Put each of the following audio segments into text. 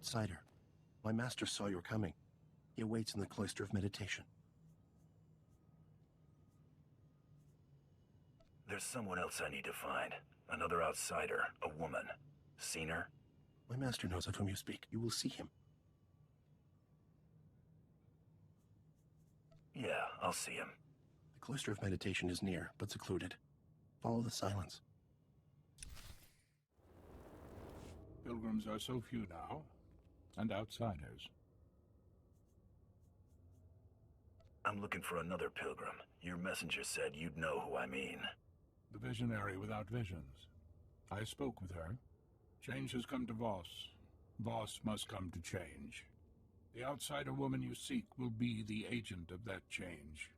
outsider. My master saw you were coming. He awaits in the cloister of meditation. There's someone else I need to find. Another outsider, a woman. Seen her? My master knows of whom you speak. You will see him. Yeah, I'll see him. The cloister of meditation is near, but secluded. Follow the silence. Pilgrims are so few now, and outsiders. I'm looking for another pilgrim. Your messenger said you'd know who I mean. The visionary without visions. I spoke with her. Change has come to Voss. Voss must come to change. The outsider woman you seek will be the agent of that change.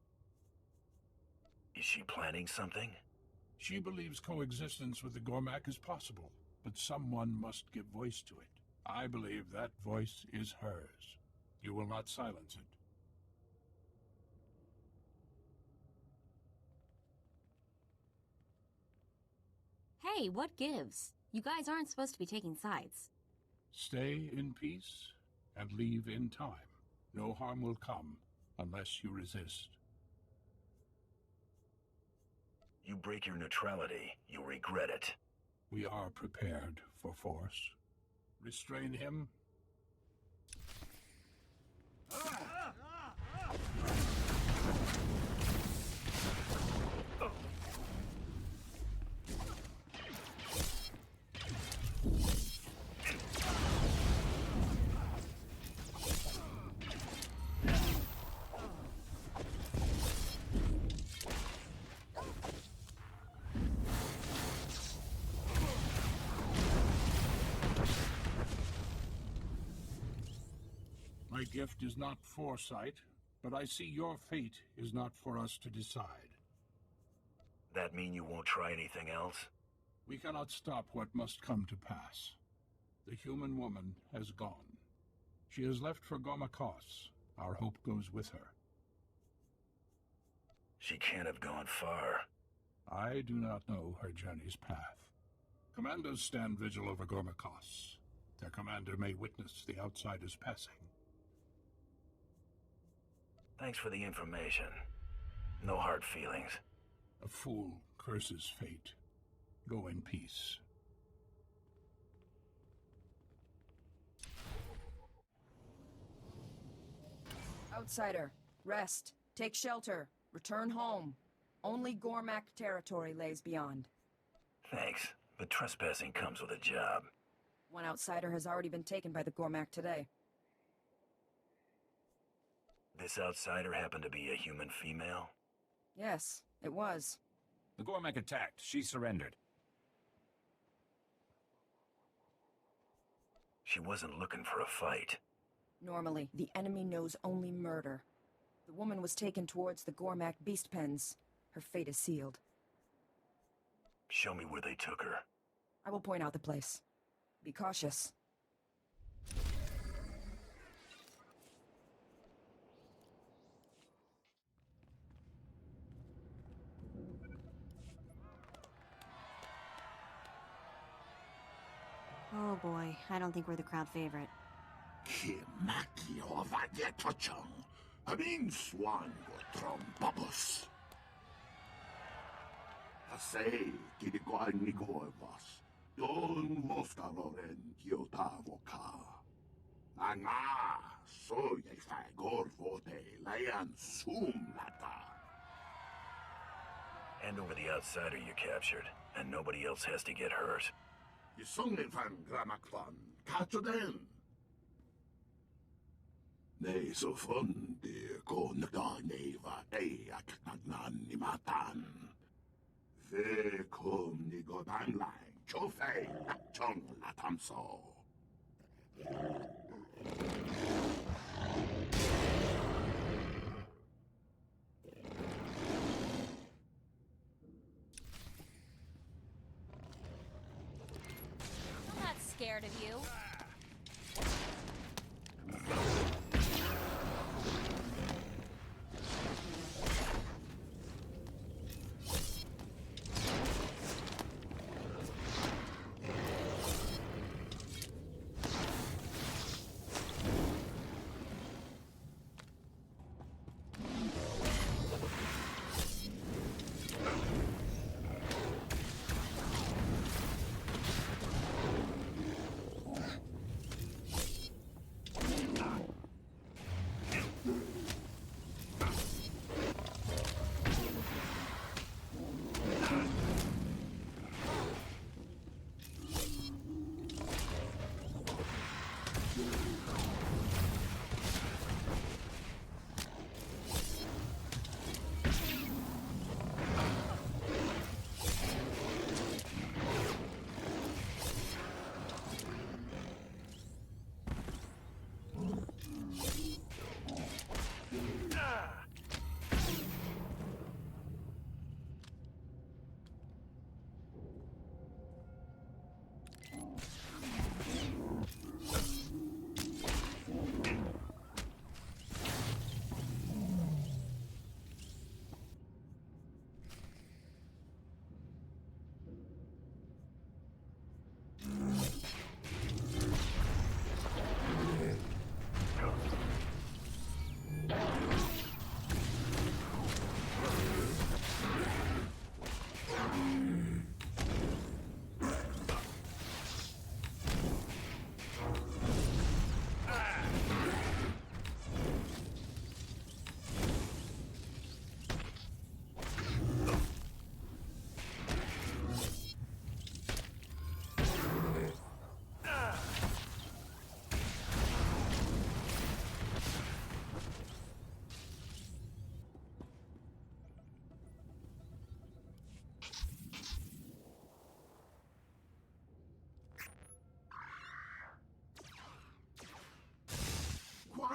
Is she planning something? She believes coexistence with the Gormak is possible, but someone must give voice to it. I believe that voice is hers. You will not silence it. Hey, what gives? You guys aren't supposed to be taking sides. Stay in peace and leave in time. No harm will come unless you resist. You break your neutrality, you'll regret it. We are prepared for force. Restrain him. My gift is not foresight, but I see your fate is not for us to decide. That mean you won't try anything else? We cannot stop what must come to pass. The human woman has gone. She has left for Gomakos. Our hope goes with her. She can't have gone far. I do not know her journey's path. Commandos stand vigil over Gomakos. Their commander may witness the outsiders passing. Thanks for the information. No hard feelings. A fool curses fate. Go in peace. Outsider, rest. Take shelter. Return home. Only Gormak territory lays beyond. Thanks, but trespassing comes with a job. One outsider has already been taken by the Gormak today. This outsider happened to be a human female? Yes, it was. The Gormak attacked. She surrendered. She wasn't looking for a fight. Normally, the enemy knows only murder. The woman was taken towards the Gormak beast pens. Her fate is sealed. Show me where they took her. I will point out the place. Be cautious. Oh boy, I don't think we're the crowd favorite. Kimaki ovadia tochong. Amin swan trom babos. Asay kilikuan ni goevas. Don moftaroren kiotavoka. Anga soy a fagor vote layan sumlata. Hand over the outsider you captured, and nobody else has to get hurt. Isongin fan gramakvan, kachoden. Nei så fundi konda neva eak nagnan ni matan. Ve kom ni go banglai, chofei, chong latamso. I'm not scared of you.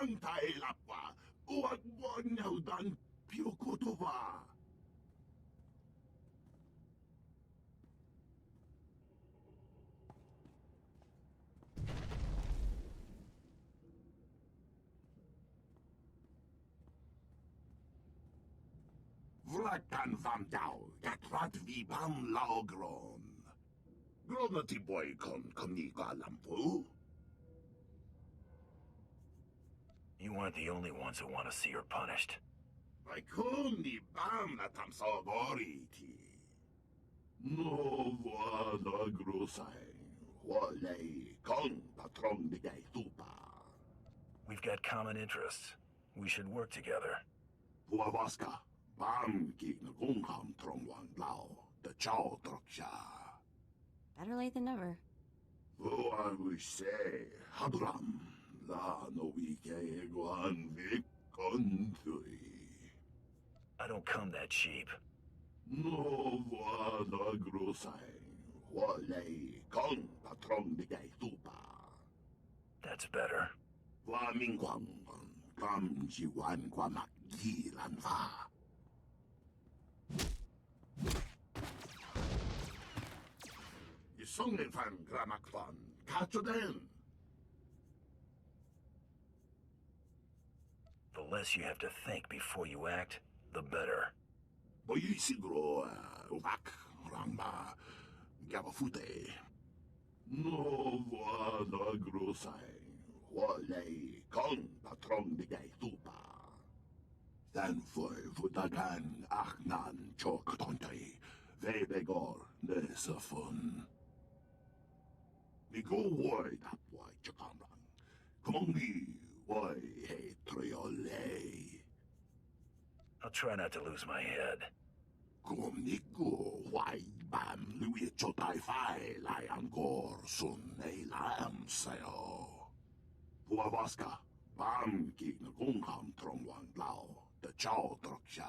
Antailappa, uagwanyaudan piukutuva. Vlakan vam dau, gatrat vibam laogron. Gronati boy kon ni lampu. You aren't the only ones who want to see her punished. Vai kun ni bam na tam sogoriti. No vada grosai. Wale kon patron de gay tupa. We've got common interests. We should work together. Puavaska, bam ki na kung trong wang lao, the chow troksha. Better late than never. I wish say, Hadram, la no wike guan vikontui. I don't come that cheap. No vada grosai, wale kon patron de gay tupa. That's better. Wa mingwang, kam ji wan guamak gilan va. Isongen fan gramakvan, kachoden. The less you have to think before you act, the better. Boy sigro, wak, ramba, gabafute. No vada grosai, wale, kon patron de gay tupa. Dan foi vutagan achnan chok tontei, vebegor nesafun. Vi go wide up wide chakamran. Komongi, why hey triole. I'll try not to lose my head. Komnigo, why bam, lui chotai fai, liangor, sun elam seo. Puavaska, bam, ki nagungam trong wang lao, the chow troksha.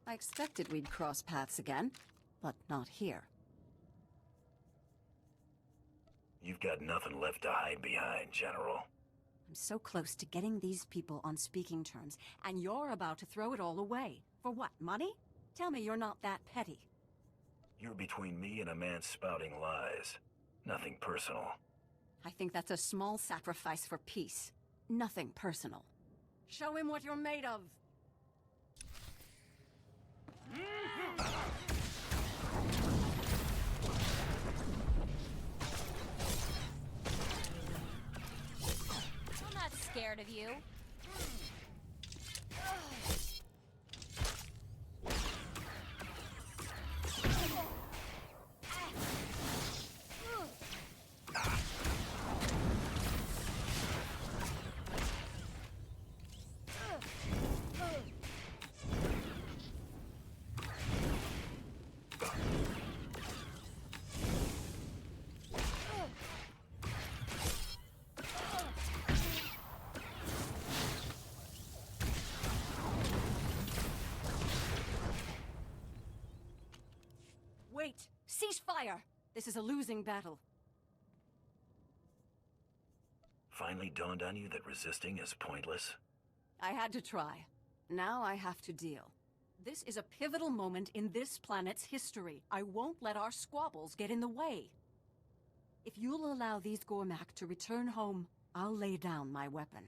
I expected we'd cross paths again, but not here. You've got nothing left to hide behind, General. I'm so close to getting these people on speaking terms, and you're about to throw it all away. For what, money? Tell me you're not that petty. You're between me and a man spouting lies. Nothing personal. I think that's a small sacrifice for peace. Nothing personal. Show him what you're made of. I'm not scared of you. Wait! Cease fire! This is a losing battle. Finally dawned on you that resisting is pointless? I had to try. Now I have to deal. This is a pivotal moment in this planet's history. I won't let our squabbles get in the way. If you'll allow these Gormak to return home, I'll lay down my weapon.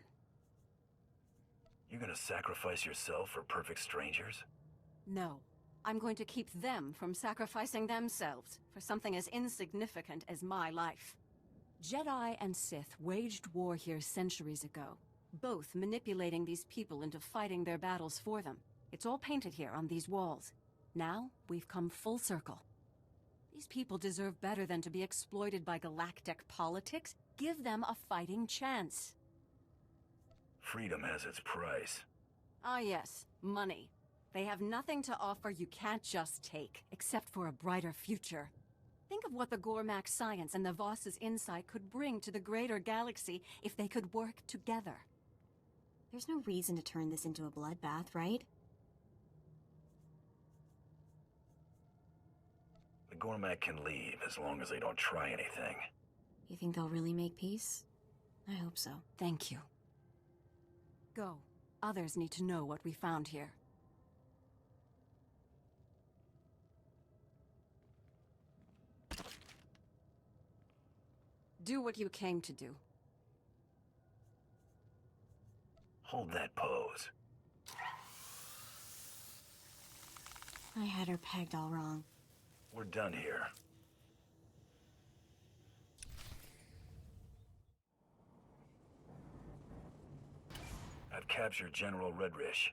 You're gonna sacrifice yourself for perfect strangers? No. I'm going to keep them from sacrificing themselves for something as insignificant as my life. Jedi and Sith waged war here centuries ago, both manipulating these people into fighting their battles for them. It's all painted here on these walls. Now, we've come full circle. These people deserve better than to be exploited by galactic politics. Give them a fighting chance. Freedom has its price. Ah yes, money. They have nothing to offer you can't just take, except for a brighter future. Think of what the Gormak science and the Voss's insight could bring to the greater galaxy if they could work together. There's no reason to turn this into a bloodbath, right? The Gormak can leave as long as they don't try anything. You think they'll really make peace? I hope so. Thank you. Go. Others need to know what we found here. Do what you came to do. Hold that pose. I had her pegged all wrong. We're done here. I've captured General Redrish.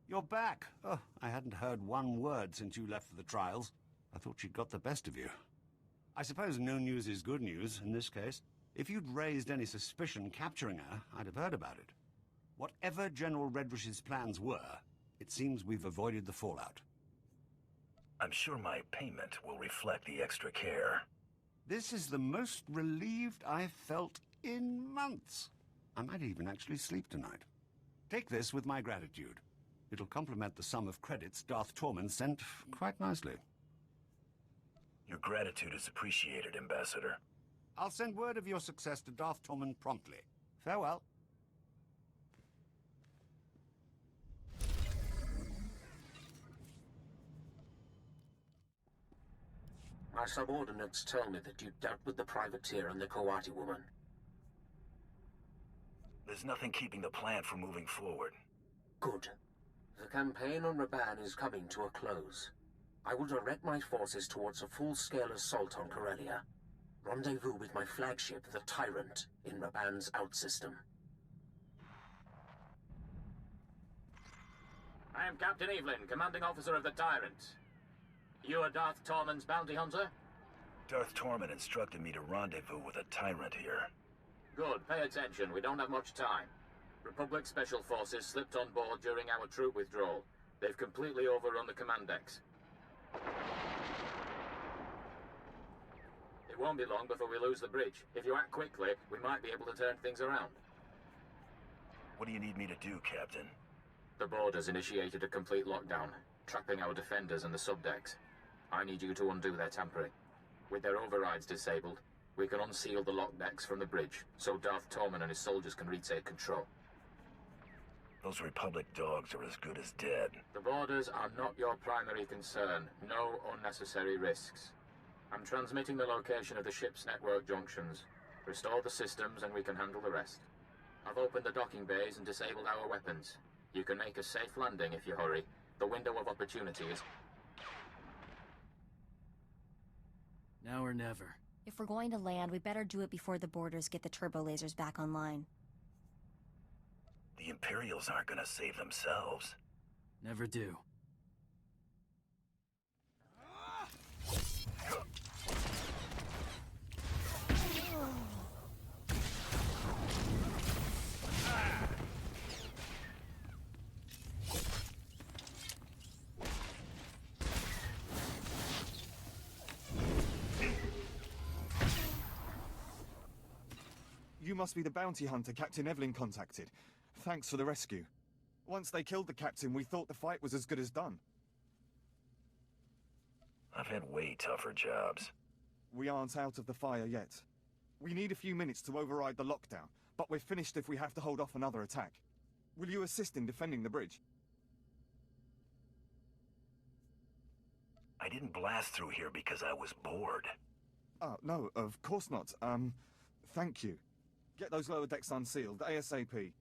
You're back. Oh, I hadn't heard one word since you left for the trials. I thought she'd got the best of you. I suppose no news is good news in this case. If you'd raised any suspicion capturing her, I'd have heard about it. Whatever General Redrish's plans were, it seems we've avoided the fallout. I'm sure my payment will reflect the extra care. This is the most relieved I've felt in months. I might even actually sleep tonight. Take this with my gratitude. It'll complement the sum of credits Darth Tormund sent quite nicely. Your gratitude is appreciated, Ambassador. I'll send word of your success to Darth Tormund promptly. Farewell. My subordinates tell me that you dealt with the privateer and the Kawati woman. There's nothing keeping the plan from moving forward. Good. The campaign on Raban is coming to a close. I will direct my forces towards a full-scale assault on Corellia. Rendezvous with my flagship, the Tyrant, in Raban's outsystem. I am Captain Evelyn, commanding officer of the Tyrant. You are Darth Tormund's bounty hunter? Darth Tormund instructed me to rendezvous with a Tyrant here. Good, pay attention, we don't have much time. Republic Special Forces slipped on board during our troop withdrawal. They've completely overrun the command decks. It won't be long before we lose the bridge. If you act quickly, we might be able to turn things around. What do you need me to do, Captain? The boarders initiated a complete lockdown, trapping our defenders in the subdecks. I need you to undo their tampering. With their overrides disabled, we can unseal the lock decks from the bridge, so Darth Tormund and his soldiers can retake control. Those Republic dogs are as good as dead. The borders are not your primary concern. No unnecessary risks. I'm transmitting the location of the ship's network junctions. Restore the systems and we can handle the rest. I've opened the docking bays and disabled our weapons. You can make a safe landing if you hurry. The window of opportunity is... Now or never. If we're going to land, we better do it before the boarders get the turbo lasers back online. The Imperials aren't gonna save themselves. Never do. You must be the bounty hunter Captain Evelyn contacted. Thanks for the rescue. Once they killed the captain, we thought the fight was as good as done. I've had way tougher jobs. We aren't out of the fire yet. We need a few minutes to override the lockdown, but we're finished if we have to hold off another attack. Will you assist in defending the bridge? I didn't blast through here because I was bored. No, of course not. Thank you. Get those lower decks unsealed, ASAP.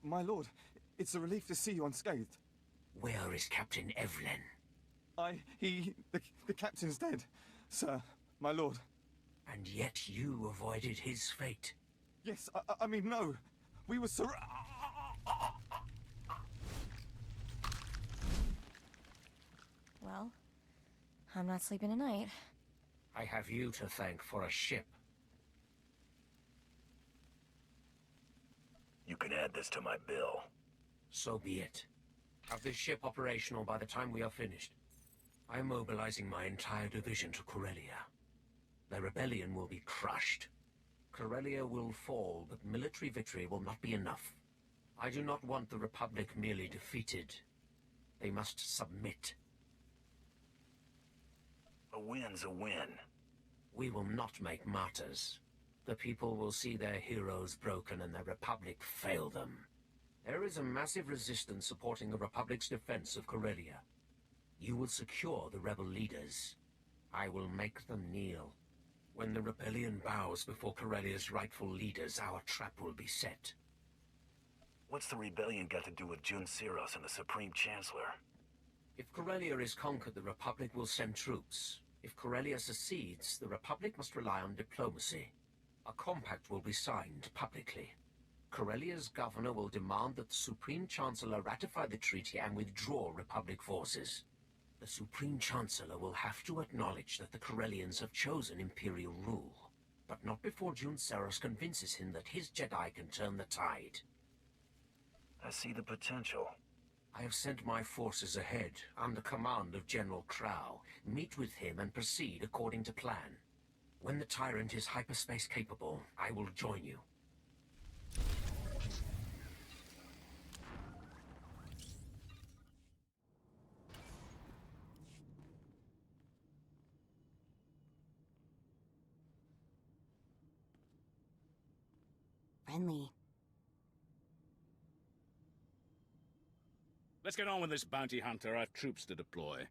My lord, it's a relief to see you unscathed. Where is Captain Evelyn? The captain's dead, sir, my lord. And yet you avoided his fate. Yes, I mean, no. We were Well, I'm not sleeping tonight. I have you to thank for a ship. You can add this to my bill. So be it. Have this ship operational by the time we are finished. I am mobilizing my entire division to Corellia. The rebellion will be crushed. Corellia will fall, but military victory will not be enough. I do not want the Republic merely defeated. They must submit. A win's a win. We will not make martyrs. The people will see their heroes broken and the Republic fail them. There is a massive resistance supporting the Republic's defense of Corellia. You will secure the rebel leaders. I will make them kneel. When the rebellion bows before Corellia's rightful leaders, our trap will be set. What's the rebellion got to do with Jun Siros and the Supreme Chancellor? If Corellia is conquered, the Republic will send troops. If Corellia secedes, the Republic must rely on diplomacy. A compact will be signed publicly. Corellia's governor will demand that the Supreme Chancellor ratify the treaty and withdraw Republic forces. The Supreme Chancellor will have to acknowledge that the Corellians have chosen Imperial rule, but not before Jun Seros convinces him that his Jedi can turn the tide. I see the potential. I have sent my forces ahead, under command of General Crow. Meet with him and proceed according to plan. When the Tyrant is hyperspace capable, I will join you. Friendly. Let's get on with this bounty hunter. I've troops to deploy.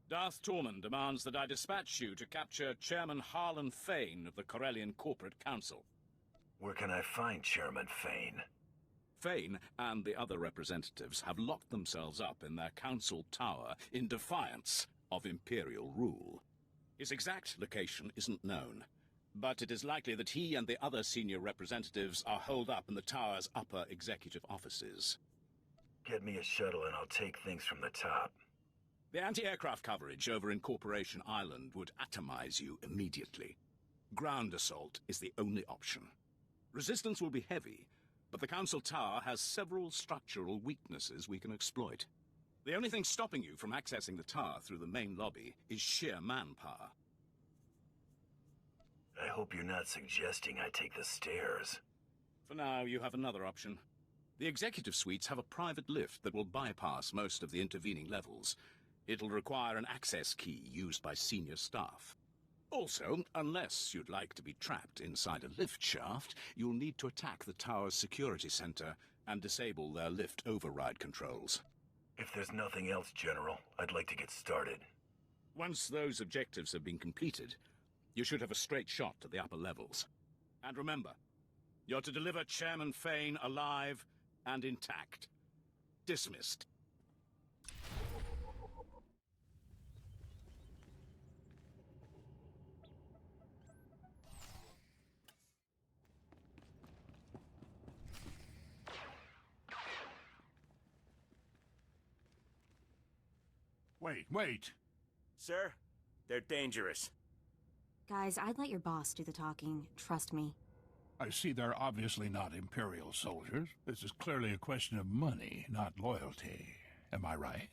Darth Tormund demands that I dispatch you to capture Chairman Harlan Fane of the Corellian Corporate Council. Where can I find Chairman Fane? Fane and the other representatives have locked themselves up in their council tower in defiance of Imperial rule. His exact location isn't known, but it is likely that he and the other senior representatives are holed up in the tower's upper executive offices. Get me a shuttle and I'll take things from the top. The anti-aircraft coverage over in Corporation Island would atomize you immediately. Ground assault is the only option. Resistance will be heavy, but the Council Tower has several structural weaknesses we can exploit. The only thing stopping you from accessing the tower through the main lobby is sheer manpower. I hope you're not suggesting I take the stairs. For now, you have another option. The executive suites have a private lift that will bypass most of the intervening levels. It'll require an access key used by senior staff. Also, unless you'd like to be trapped inside a lift shaft, you'll need to attack the tower's security center and disable their lift override controls. If there's nothing else, General, I'd like to get started. Once those objectives have been completed, you should have a straight shot to the upper levels. And remember, you're to deliver Chairman Fane alive and intact. Dismissed. Wait. Sir, they're dangerous. Guys, I'd let your boss do the talking. Trust me. I see they're obviously not Imperial soldiers. This is clearly a question of money, not loyalty. Am I right?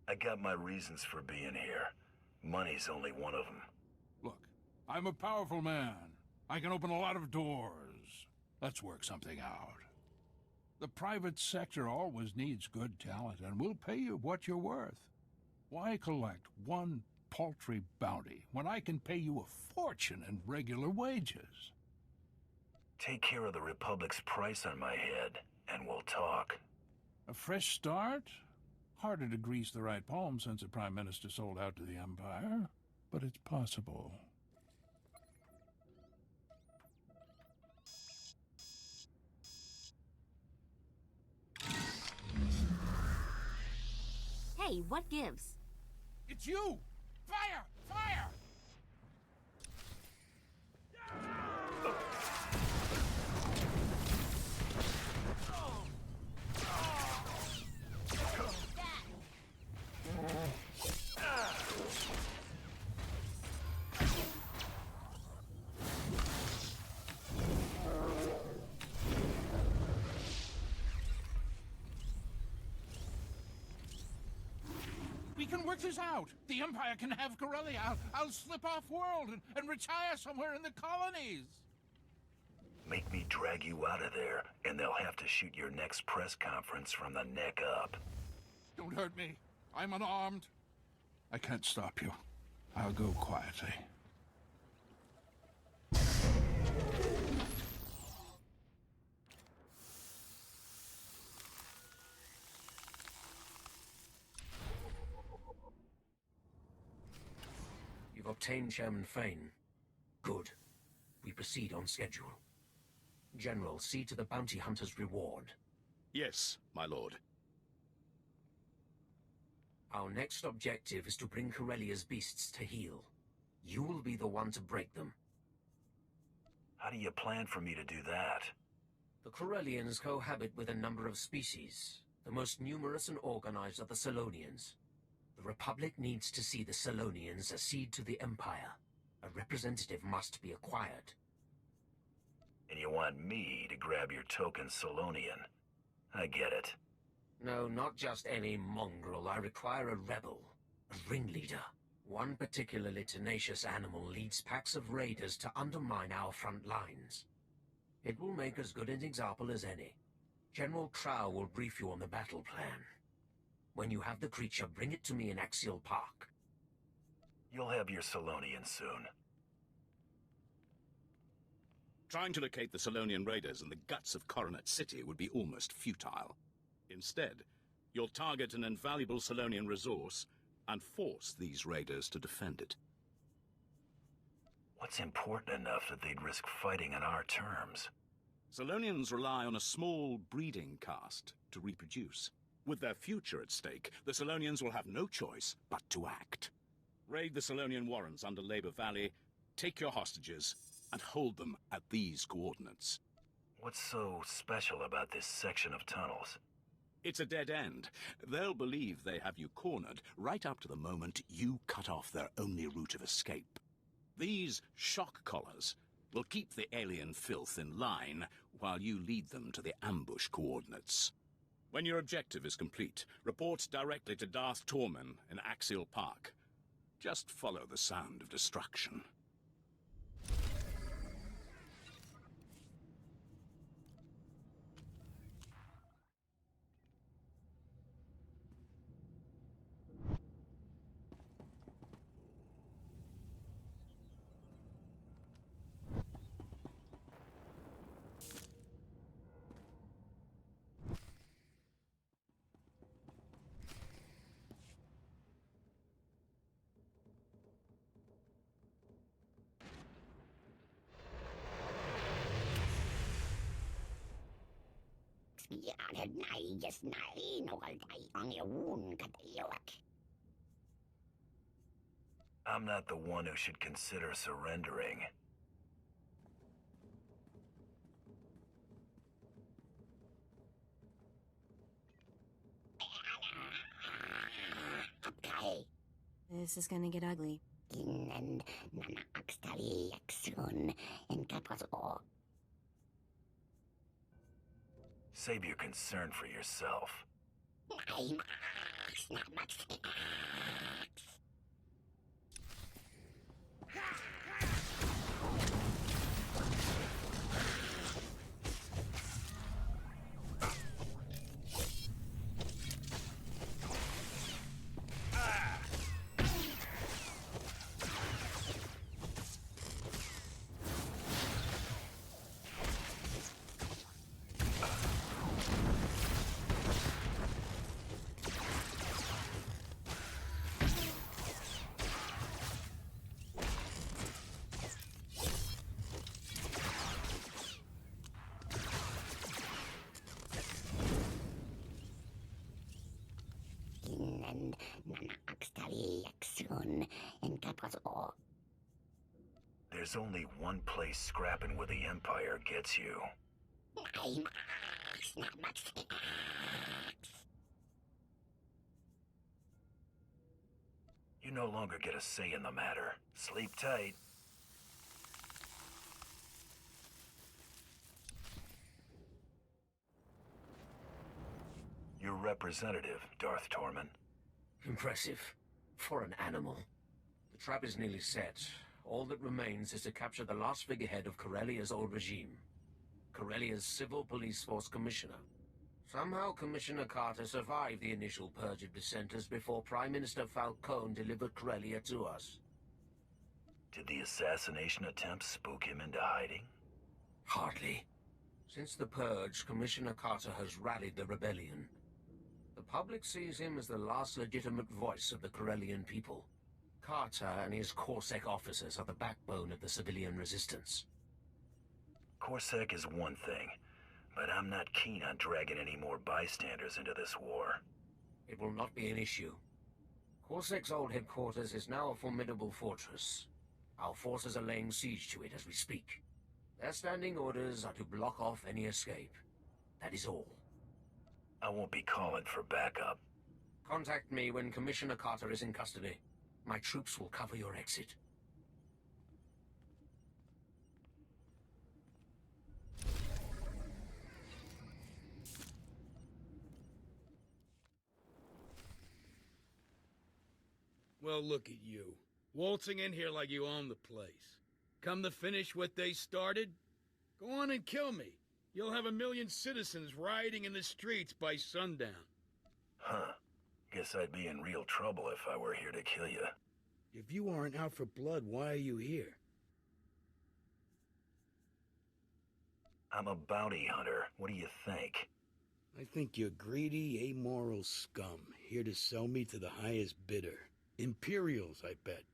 I got my reasons for being here. Money's only one of them. Look, I'm a powerful man. I can open a lot of doors. Let's work something out. The private sector always needs good talent, and we'll pay you what you're worth. Why collect one paltry bounty when I can pay you a fortune in regular wages? Take care of the Republic's price on my head, and we'll talk. A fresh start? Harder to grease the right palm since the Prime Minister sold out to the Empire, but it's possible. Hey, what gives? It's you! Fire! Fire! We can work this out. The Empire can have Corellia. I'll slip off world and retire somewhere in the colonies. Make me drag you out of there, and they'll have to shoot your next press conference from the neck up. Don't hurt me. I'm unarmed. I can't stop you. I'll go quietly. You've obtained Chairman Fane. Good. We proceed on schedule. General, see to the bounty hunter's reward. Yes, my lord. Our next objective is to bring Corellia's beasts to heel. You will be the one to break them. How do you plan for me to do that? The Corellians cohabit with a number of species. The most numerous and organized are the Selonians. The Republic needs to see the Selonians accede to the Empire. A representative must be acquired. And you want me to grab your token Selonian? I get it. No, not just any mongrel. I require a rebel. A ringleader. One particularly tenacious animal leads packs of raiders to undermine our front lines. It will make as good an example as any. General Trow will brief you on the battle plan. When you have the creature, bring it to me in Axial Park. You'll have your Selonian soon. Trying to locate the Selonian raiders in the guts of Coronet City would be almost futile. Instead, you'll target an invaluable Selonian resource and force these raiders to defend it. What's important enough that they'd risk fighting on our terms? Selonians rely on a small breeding caste to reproduce. With their future at stake, the Selonians will have no choice but to act. Raid the Selonian warrens under Labor Valley, take your hostages, and hold them at these coordinates. What's so special about this section of tunnels? It's a dead end. They'll believe they have you cornered right up to the moment you cut off their only route of escape. These shock collars will keep the alien filth in line while you lead them to the ambush coordinates. When your objective is complete, report directly to Darth Tormen in Axial Park. Just follow the sound of destruction. I'm not the one who should consider surrendering. This is gonna get ugly. Save your concern for yourself. There's only one place scrapping with the Empire gets you. You no longer get a say in the matter. Sleep tight. Your representative, Darth Tormund. Impressive. For an animal. The trap is nearly set. All that remains is to capture the last figurehead of Corellia's old regime. Corellia's Civil Police Force Commissioner. Somehow Commissioner Carter survived the initial purge of dissenters before Prime Minister Falcone delivered Corellia to us. Did the assassination attempt spook him into hiding? Hardly. Since the purge, Commissioner Carter has rallied the rebellion. The public sees him as the last legitimate voice of the Corellian people. Carter and his Corsac officers are the backbone of the civilian resistance. Corsac is one thing, but I'm not keen on dragging any more bystanders into this war. It will not be an issue. Corsac's old headquarters is now a formidable fortress. Our forces are laying siege to it as we speak. Their standing orders are to block off any escape. That is all. I won't be calling for backup. Contact me when Commissioner Carter is in custody. My troops will cover your exit. Well, look at you. Waltzing in here like you own the place. Come to finish what they started? Go on and kill me. You'll have 1 million citizens rioting in the streets by sundown. Huh. Guess I'd be in real trouble if I were here to kill you. If you aren't out for blood, why are you here? I'm a bounty hunter. What do you think? I think you're greedy, amoral scum, here to sell me to the highest bidder. Imperials, I bet.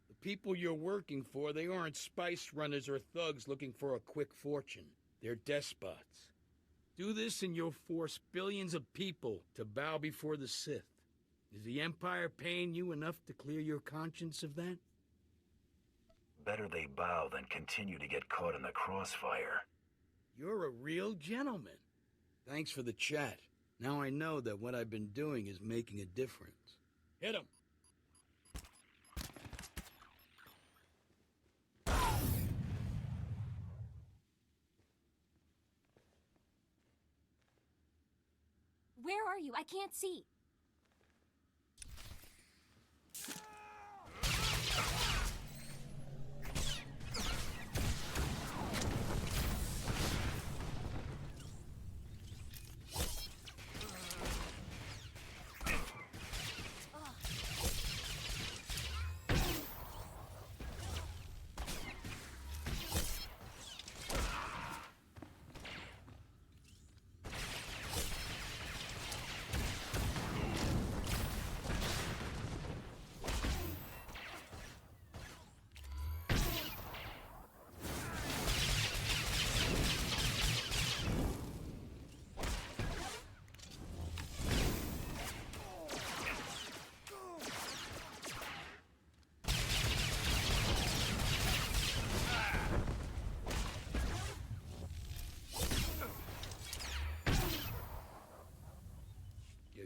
The people you're working for, they aren't spice runners or thugs looking for a quick fortune. They're despots. Do this and you'll force billions of people to bow before the Sith. Is the Empire paying you enough to clear your conscience of that? Better they bow than continue to get caught in the crossfire. You're a real gentleman. Thanks for the chat. Now I know that what I've been doing is making a difference. Hit him! Where are you? I can't see.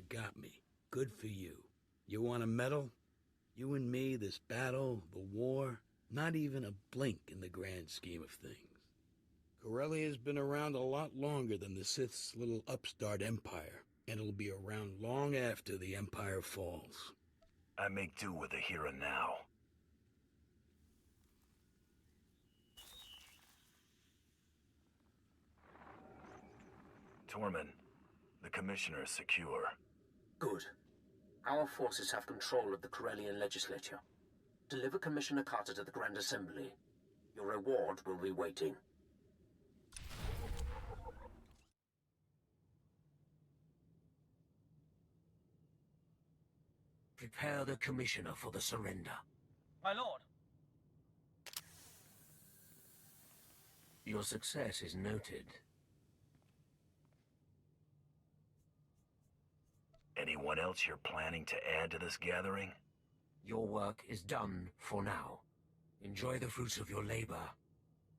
Got me. Good for you. You want a medal? You and me, this battle, the war, not even a blink in the grand scheme of things. Corellia's been around a lot longer than the Sith's little upstart empire, and it'll be around long after the empire falls. I make do with the here and now. Tormund, the Commissioner is secure. Good. Our forces have control of the Corellian legislature. Deliver Commissioner Carter to the Grand Assembly. Your reward will be waiting. Prepare the Commissioner for the surrender. My lord. Your success is noted. Anyone else you're planning to add to this gathering? Your work is done for now. Enjoy the fruits of your labor.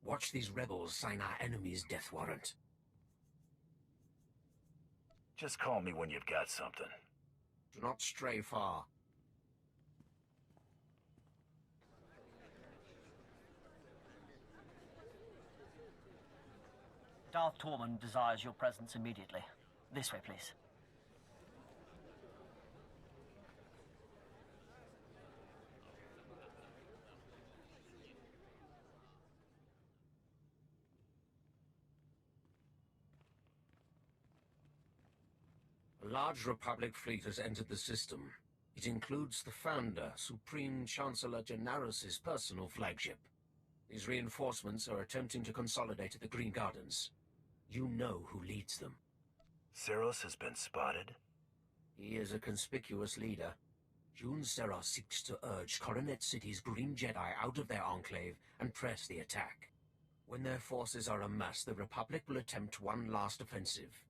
Watch these rebels sign our enemy's death warrant. Just call me when you've got something. Do not stray far. Darth Tormund desires your presence immediately. This way, please. A large Republic fleet has entered the system. It includes the Founder, Supreme Chancellor Gennaris' personal flagship. These reinforcements are attempting to consolidate at the Green Gardens. You know who leads them. Seros has been spotted? He is a conspicuous leader. June Serra seeks to urge Coronet City's Green Jedi out of their enclave and press the attack. When their forces are amassed, the Republic will attempt one last offensive.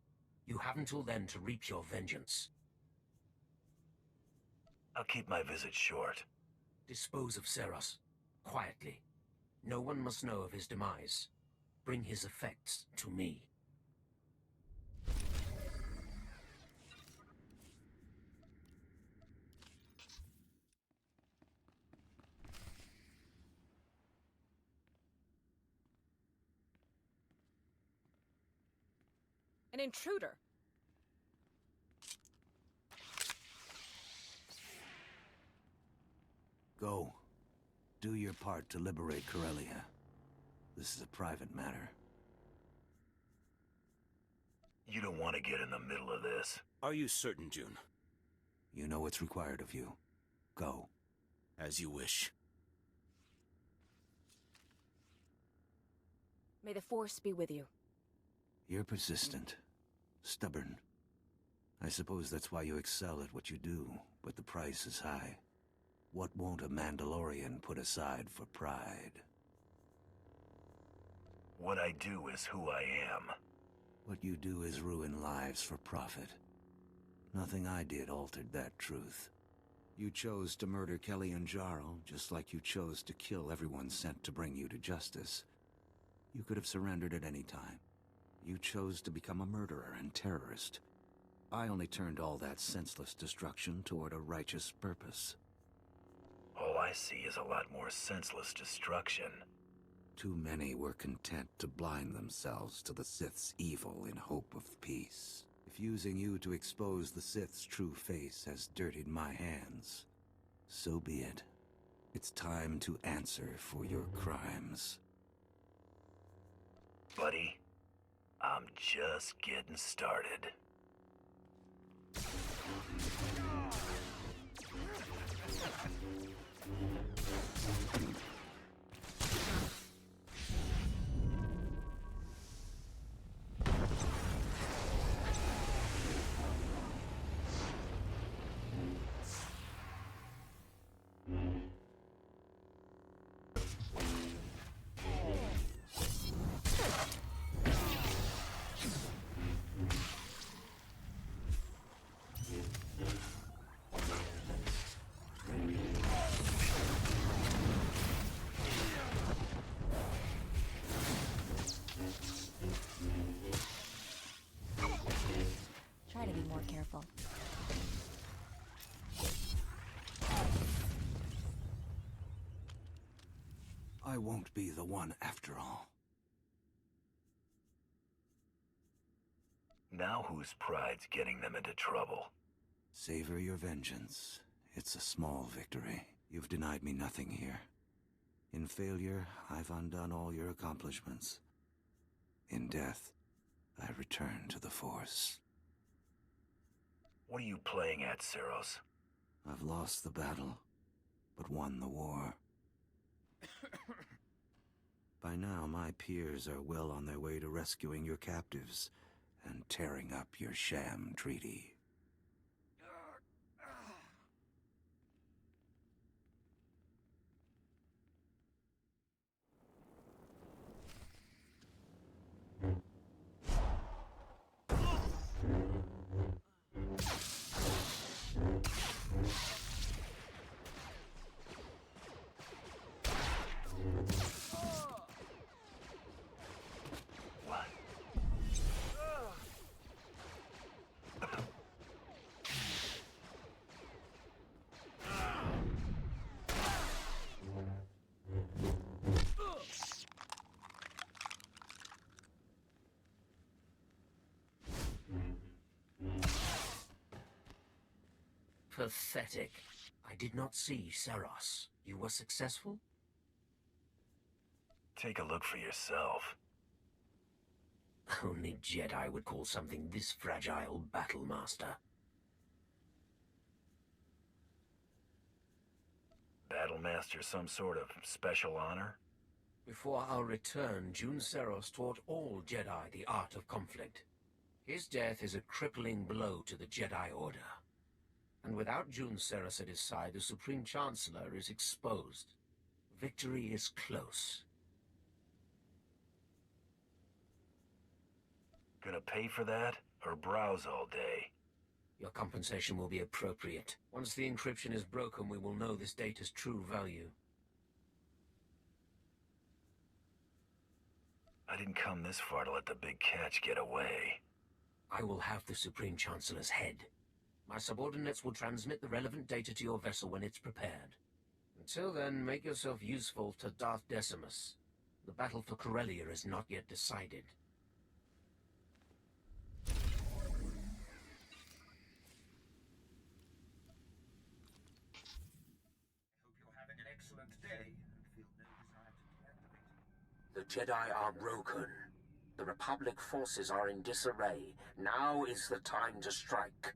You have until then to reap your vengeance. I'll keep my visit short. Dispose of Seros, quietly. No one must know of his demise. Bring his effects to me. An intruder! Go. Do your part to liberate Corellia. This is a private matter. You don't want to get in the middle of this. Are you certain, June? You know what's required of you. Go. As you wish. May the Force be with you. You're persistent. Stubborn. I suppose that's why you excel at what you do, but the price is high. What won't a Mandalorian put aside for pride? What I do is who I am. What you do is ruin lives for profit. Nothing I did altered that truth. You chose to murder Kelly and Jarl, just like you chose to kill everyone sent to bring you to justice. You could have surrendered at any time. You chose to become a murderer and terrorist. I only turned all that senseless destruction toward a righteous purpose. All I see is a lot more senseless destruction. Too many were content to blind themselves to the Sith's evil in hope of peace. If using you to expose the Sith's true face has dirtied my hands, so be it. It's time to answer for your crimes. Buddy, I'm just getting started. Try to be more careful. I won't be the one after all. Now whose pride's getting them into trouble? Savor your vengeance. It's a small victory. You've denied me nothing here. In failure, I've undone all your accomplishments. In death, I return to the Force. What are you playing at, Seros? I've lost the battle, but won the war. By now, my peers are well on their way to rescuing your captives and tearing up your sham treaty. What? Pathetic. I did not see Seros. You were successful? Take a look for yourself. Only Jedi would call something this fragile Battlemaster. Battlemaster some sort of special honor? Before our return, Jun Seros taught all Jedi the art of conflict. His death is a crippling blow to the Jedi Order. And without Jun Seros at his side, the Supreme Chancellor is exposed. Victory is close. Gonna pay for that, or browse all day? Your compensation will be appropriate. Once the encryption is broken, we will know this data's true value. I didn't come this far to let the big catch get away. I will have the Supreme Chancellor's head. My subordinates will transmit the relevant data to your vessel when it's prepared. Until then, make yourself useful to Darth Decimus. The battle for Corellia is not yet decided. The Jedi are broken. The Republic forces are in disarray. Now is the time to strike.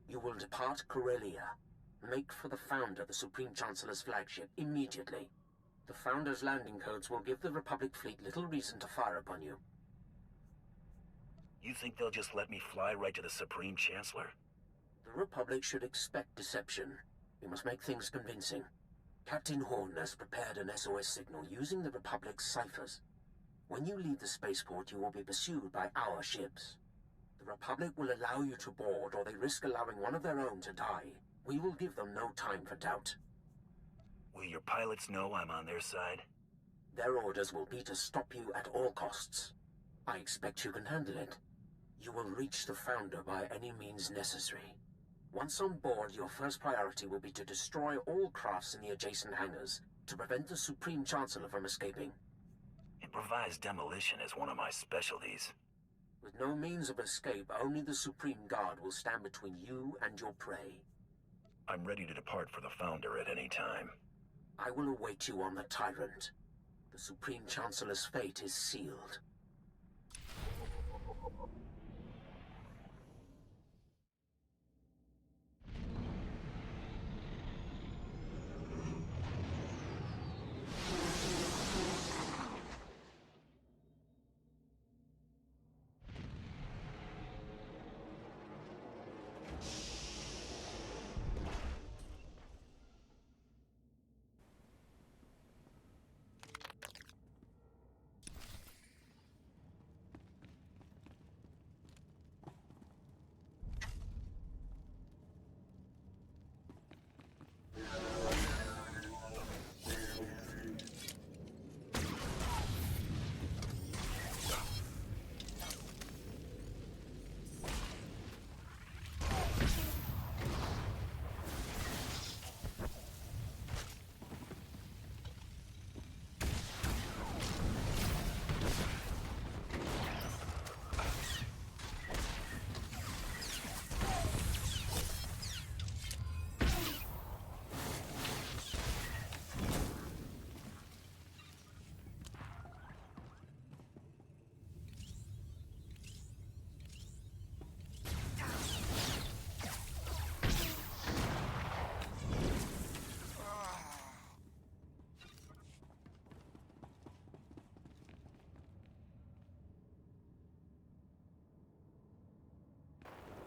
You will depart Corellia. Make for the Founder, the Supreme Chancellor's flagship, immediately. The Founder's landing codes will give the Republic fleet little reason to fire upon you. You think they'll just let me fly right to the Supreme Chancellor? The Republic should expect deception. We must make things convincing. Captain Horn has prepared an SOS signal using the Republic's ciphers. When you leave the spaceport, you will be pursued by our ships. The Republic will allow you to board, or they risk allowing one of their own to die. We will give them no time for doubt. Will your pilots know I'm on their side? Their orders will be to stop you at all costs. I expect you can handle it. You will reach the Founder by any means necessary. Once on board, your first priority will be to destroy all crafts in the adjacent hangars, to prevent the Supreme Chancellor from escaping. Improvised demolition is one of my specialties. With no means of escape, only the Supreme Guard will stand between you and your prey. I'm ready to depart for the Founder at any time. I will await you on the Tyrant. The Supreme Chancellor's fate is sealed.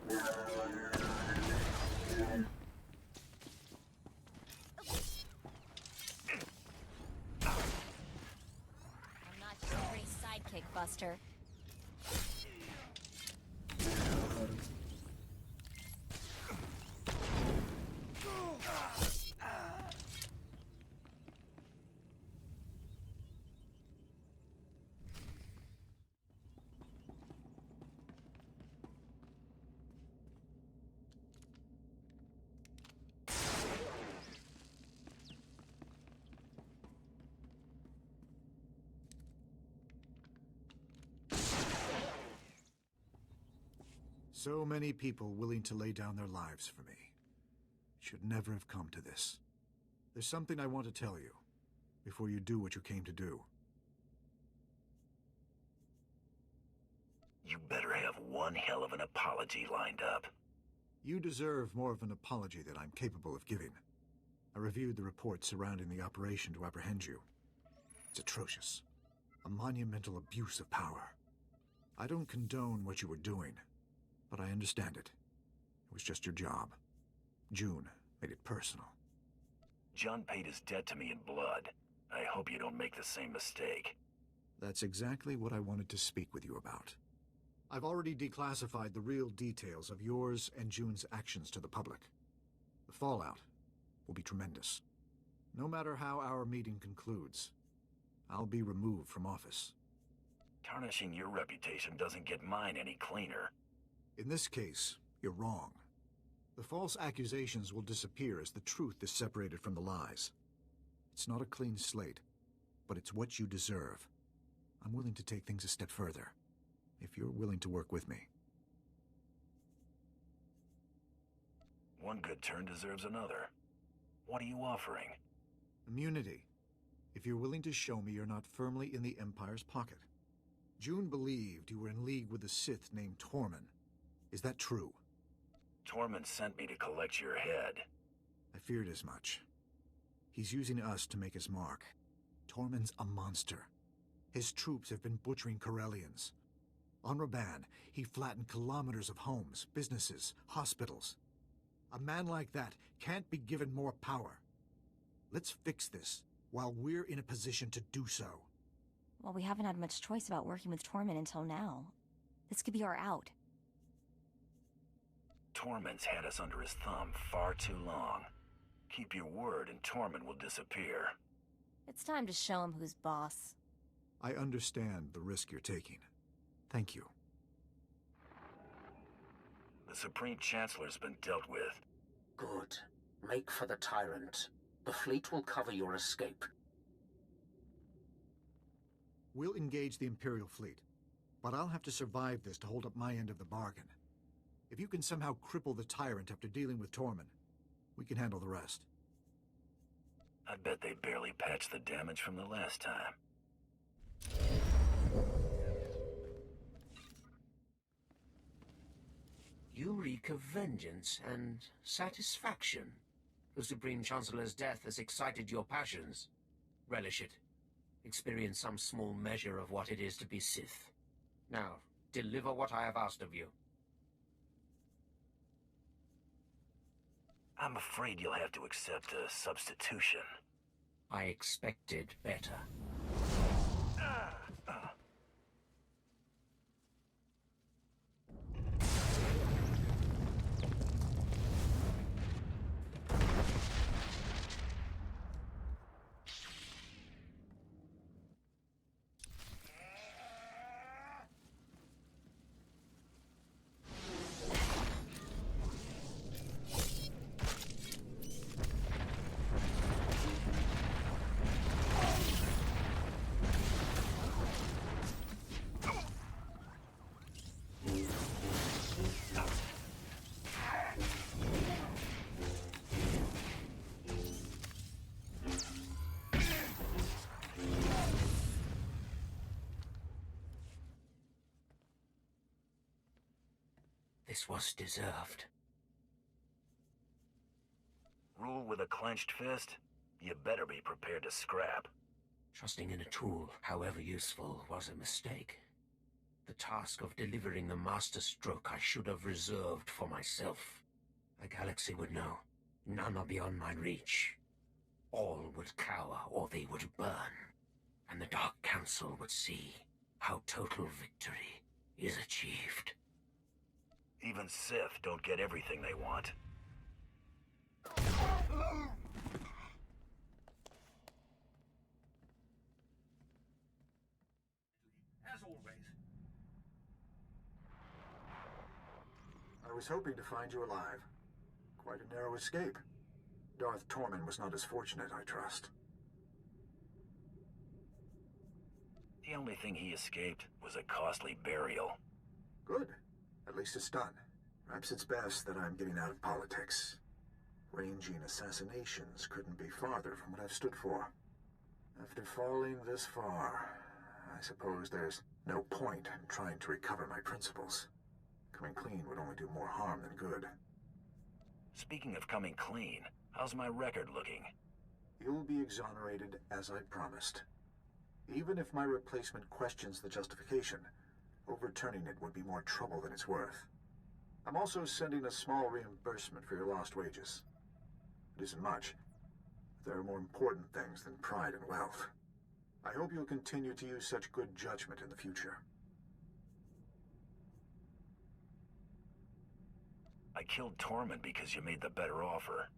I'm not just a pretty sidekick, Buster. So many people willing to lay down their lives for me. Should never have come to this. There's something I want to tell you, before you do what you came to do. You better have one hell of an apology lined up. You deserve more of an apology than I'm capable of giving. I reviewed the reports surrounding the operation to apprehend you. It's atrocious. A monumental abuse of power. I don't condone what you were doing, but I understand it. It was just your job. June made it personal. John paid his debt to me in blood. I hope you don't make the same mistake. That's exactly what I wanted to speak with you about. I've already declassified the real details of yours and June's actions to the public. The fallout will be tremendous. No matter how our meeting concludes, I'll be removed from office. Tarnishing your reputation doesn't get mine any cleaner. In this case, you're wrong. The false accusations will disappear as the truth is separated from the lies. It's not a clean slate, but it's what you deserve. I'm willing to take things a step further, if you're willing to work with me. One good turn deserves another. What are you offering? Immunity, if you're willing to show me you're not firmly in the Empire's pocket. June believed you were in league with a Sith named Tormund. Is that true? Tormund sent me to collect your head. I feared as much. He's using us to make his mark. Tormund's a monster. His troops have been butchering Corellians. On Raban, he flattened kilometers of homes, businesses, hospitals. A man like that can't be given more power. Let's fix this while we're in a position to do so. Well, we haven't had much choice about working with Tormund until now. This could be our out. Tormund's had us under his thumb far too long. Keep your word and Tormund will disappear. It's time to show him who's boss. I understand the risk you're taking. Thank you. The Supreme Chancellor's been dealt with. Good. Make for the Tyrant. The fleet will cover your escape. We'll engage the Imperial fleet, but I'll have to survive this to hold up my end of the bargain. If you can somehow cripple the Tyrant after dealing with Tormund, we can handle the rest. I bet they barely patched the damage from the last time. You reek of vengeance and satisfaction. The Supreme Chancellor's death has excited your passions. Relish it. Experience some small measure of what it is to be Sith. Now, deliver what I have asked of you. I'm afraid you'll have to accept a substitution. I expected better. This was deserved. Rule with a clenched fist? You better be prepared to scrap. Trusting in a tool, however useful, was a mistake. The task of delivering the master stroke I should have reserved for myself. The galaxy would know. None are beyond my reach. All would cower or they would burn. And the Dark Council would see how total victory is achieved. Even Sith don't get everything they want. As always. I was hoping to find you alive. Quite a narrow escape. Darth Tormund was not as fortunate, I trust. The only thing he escaped was a costly burial. Good. At least it's done. Perhaps it's best that I'm getting out of politics. Ranging assassinations couldn't be farther from what I've stood for. After falling this far, I suppose there's no point in trying to recover my principles. Coming clean would only do more harm than good. Speaking of coming clean, how's my record looking? You'll be exonerated as I promised. Even if my replacement questions the justification, overturning it would be more trouble than it's worth. I'm also sending a small reimbursement for your lost wages. It isn't much. There are more important things than pride and wealth. I hope you'll continue to use such good judgment in the future. I killed Tormund because you made the better offer.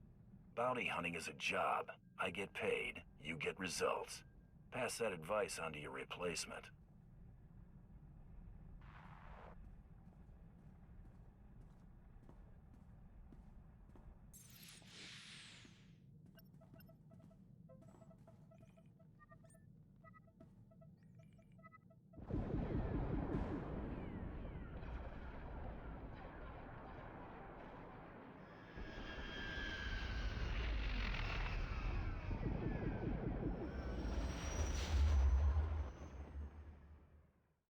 Bounty hunting is a job. I get paid, you get results. Pass that advice on to your replacement.